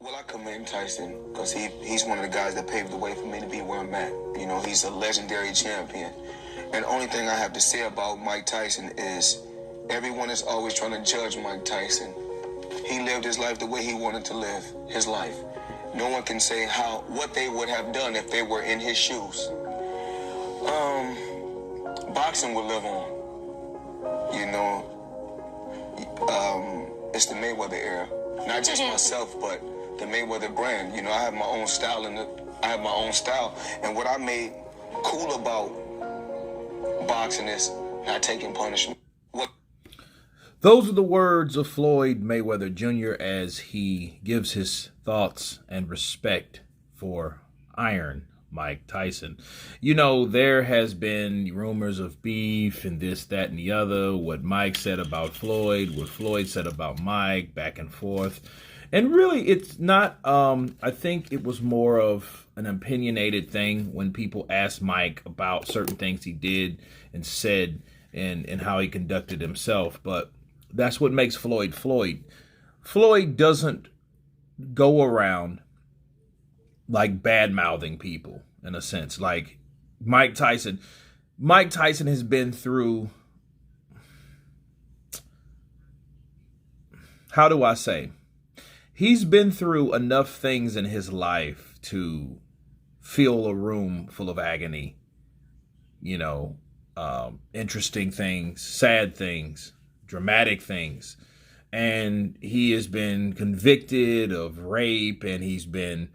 Well, I commend Tyson because he's one of the guys that paved the way for me to be where I'm at. You know, he's a legendary champion. And the only thing I have to say about Mike Tyson is everyone is always trying to judge Mike Tyson. He lived his life the way he wanted to live his life. No one can say what they would have done if they were in his shoes. Boxing will live on. You know, it's the Mayweather era. Not just myself, but the Mayweather brand. You know, I have my own style, and what I made cool about boxing is not taking punishment. Those are the words of Floyd Mayweather Jr. as he gives his thoughts and respect for Iron Mike Tyson. You know, there has been rumors of beef and this, that, and the other. What Mike said about Floyd, what Floyd said about Mike, back and forth. And really, it's not, I think it was more of an opinionated thing when people asked Mike about certain things he did and said and how he conducted himself. But that's what makes Floyd Floyd. Floyd doesn't go around like bad-mouthing people, in a sense. Like Mike Tyson has been through, how do I say? He's been through enough things in his life to feel a room full of agony, you know, interesting things, sad things, dramatic things. And he has been convicted of rape, and he's been,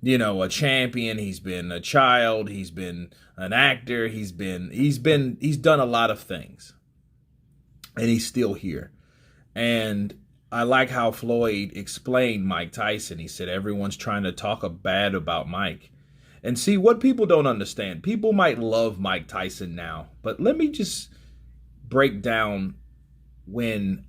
you know, a champion. He's been a child. He's been an actor. He's done a lot of things, and he's still here. And I like how Floyd explained Mike Tyson. He said, everyone's trying to talk bad about Mike. And see, what people don't understand, people might love Mike Tyson now, but let me just break down when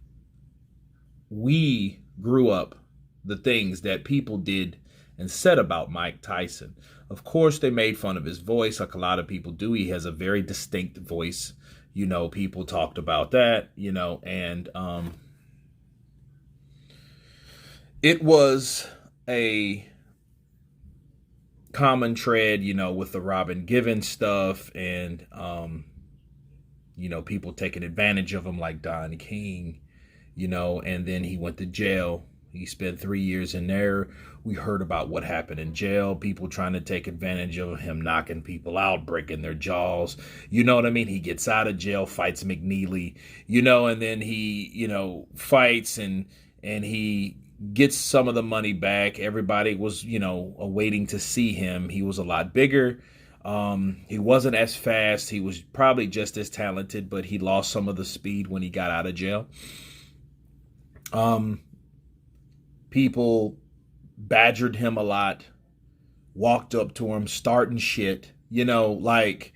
we grew up, the things that people did and said about Mike Tyson. Of course, they made fun of his voice, like a lot of people do. He has a very distinct voice. You know, people talked about that, you know, and it was a common thread, you know, with the Robin Givens stuff and, you know, people taking advantage of him like Don King, you know, and then he went to jail. He spent 3 years in there. We heard about what happened in jail, people trying to take advantage of him, knocking people out, breaking their jaws. You know what I mean? He gets out of jail, fights McNeely, you know, and then he, you know, fights and he gets some of the money back. Everybody was, you know, waiting to see him. He was a lot bigger. He wasn't as fast. He was probably just as talented, but he lost some of the speed when he got out of jail. People badgered him a lot, walked up to him, starting shit. You know, like,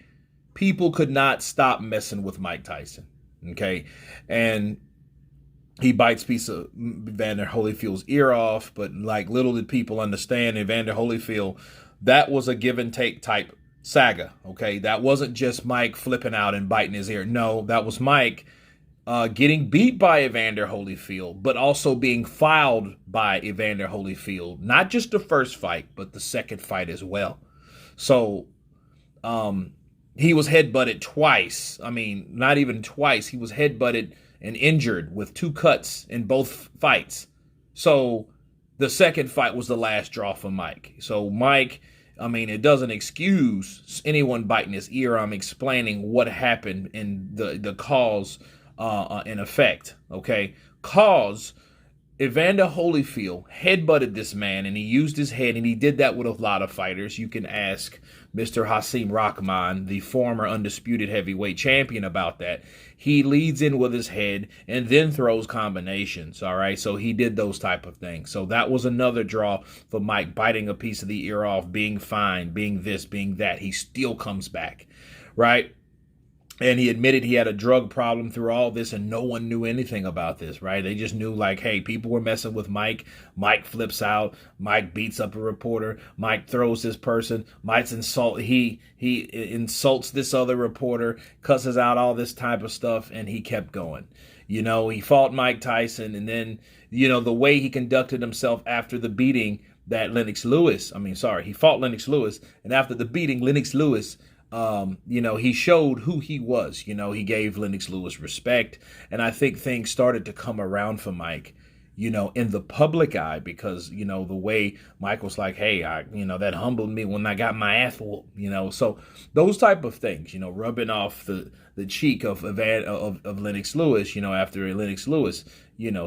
people could not stop messing with Mike Tyson, okay? And he bites a piece of Evander Holyfield's ear off, but like, little did people understand, Evander Holyfield, that was a give and take type saga, okay? That wasn't just Mike flipping out and biting his ear. No, that was Mike getting beat by Evander Holyfield, but also being fouled by Evander Holyfield. Not just the first fight, but the second fight as well. So he was headbutted twice. I mean, not even twice. He was headbutted and injured with 2 cuts in both fights. So the second fight was the last draw for Mike. So Mike, I mean, it doesn't excuse anyone biting his ear. I'm explaining what happened and the cause and effect, okay? Cause, Evander Holyfield headbutted this man, and he used his head, and he did that with a lot of fighters. You can ask Mr. Hasim Rahman, the former undisputed heavyweight champion, about that. He leads in with his head and then throws combinations, all right? So he did those type of things. So that was another draw for Mike, biting a piece of the ear off, being fine, being this, being that. He still comes back, right? And he admitted he had a drug problem through all this, and no one knew anything about this, right? They just knew, like, hey, people were messing with Mike. Mike flips out. Mike beats up a reporter. Mike throws this person. He insults this other reporter, cusses out all this type of stuff, and he kept going. You know, he fought Mike Tyson, and then, you know, the way he conducted himself after the beating, that he fought Lennox Lewis. And after the beating, Lennox Lewis, he showed who he was. He gave Lennox Lewis respect. And I think things started to come around for Mike, in the public eye, because, the way Mike was like, hey, that humbled me when I got my ass whooped, so those type of things, rubbing off the cheek of Lennox Lewis, after Lennox Lewis,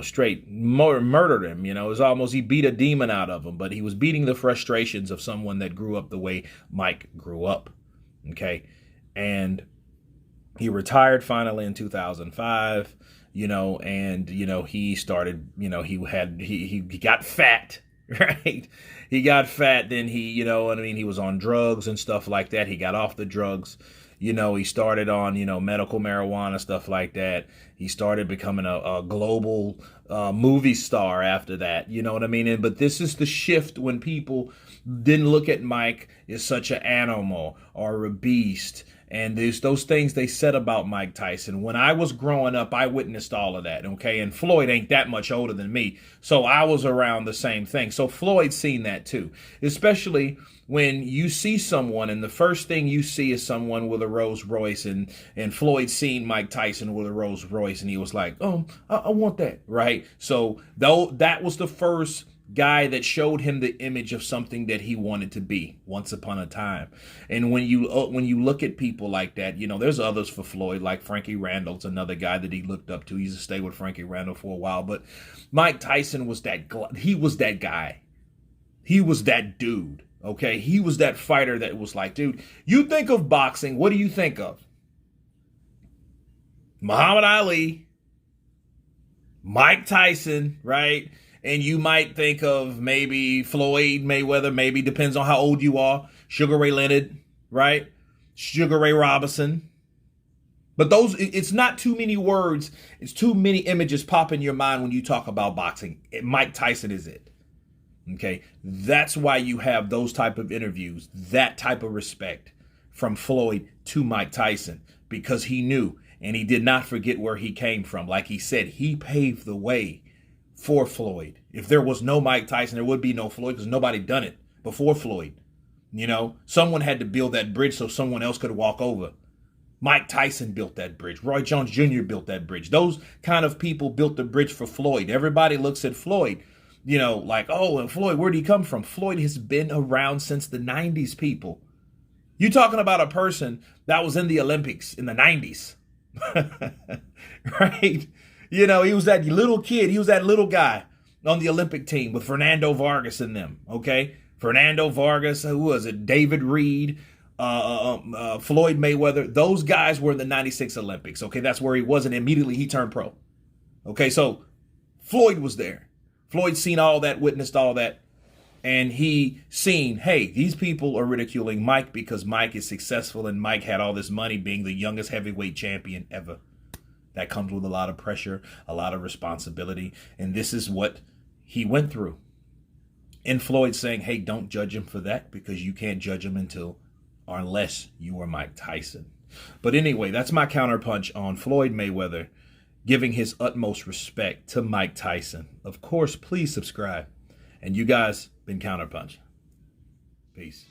straight murdered him, it was almost, he beat a demon out of him, but he was beating the frustrations of someone that grew up the way Mike grew up. Okay. And he retired finally in 2005. He started, he got fat, right? He got fat. Then he was on drugs and stuff like that. He got off the drugs. He started on, medical marijuana, stuff like that. He started becoming a global movie star after that. You know what I mean? But this is the shift when people didn't look at Mike as such an animal or a beast. And there's those things they said about Mike Tyson. When I was growing up, I witnessed all of that, okay? And Floyd ain't that much older than me, so I was around the same thing. So Floyd's seen that too, especially when you see someone and the first thing you see is someone with a Rolls Royce, and Floyd seen Mike Tyson with a Rolls Royce, and he was like, oh, I want that, right? So that was the first guy that showed him the image of something that he wanted to be once upon a time. And when you look at people like that, there's others for Floyd, like Frankie Randall's another guy that he looked up to. He used to stay with Frankie Randall for a while, but Mike Tyson was he was that guy. He was that dude. Okay. He was that fighter that was like, dude, you think of boxing. What do you think of? Muhammad Ali, Mike Tyson, right? And you might think of maybe Floyd Mayweather, maybe depends on how old you are. Sugar Ray Leonard, right? Sugar Ray Robinson. But it's not too many words. It's too many images pop in your mind when you talk about boxing. Mike Tyson is it. Okay. That's why you have those type of interviews, that type of respect from Floyd to Mike Tyson, because he knew and he did not forget where he came from. Like he said, he paved the way for Floyd. If there was no Mike Tyson, there would be no Floyd, because nobody done it before Floyd. Someone had to build that bridge so someone else could walk over. Mike Tyson built that bridge. Roy Jones Jr. built that bridge. Those kind of people built the bridge for Floyd. Everybody looks at Floyd, like, oh, and Floyd, where'd he come from? Floyd has been around since the 90s, people. You talking about a person that was in the Olympics in the 90s, right? He was that little kid. He was that little guy on the Olympic team with Fernando Vargas and them, okay? Fernando Vargas, who was it? David Reed, Floyd Mayweather. Those guys were in the 96 Olympics, okay? That's where he was, and immediately he turned pro. Okay, so Floyd was there. Floyd seen all that, witnessed all that, and he seen, hey, these people are ridiculing Mike because Mike is successful, and Mike had all this money being the youngest heavyweight champion ever. That comes with a lot of pressure, a lot of responsibility. And this is what he went through. And Floyd saying, hey, don't judge him for that, because you can't judge him unless you are Mike Tyson. But anyway, that's my counterpunch on Floyd Mayweather giving his utmost respect to Mike Tyson. Of course, please subscribe. And you guys been Counterpunch. Peace.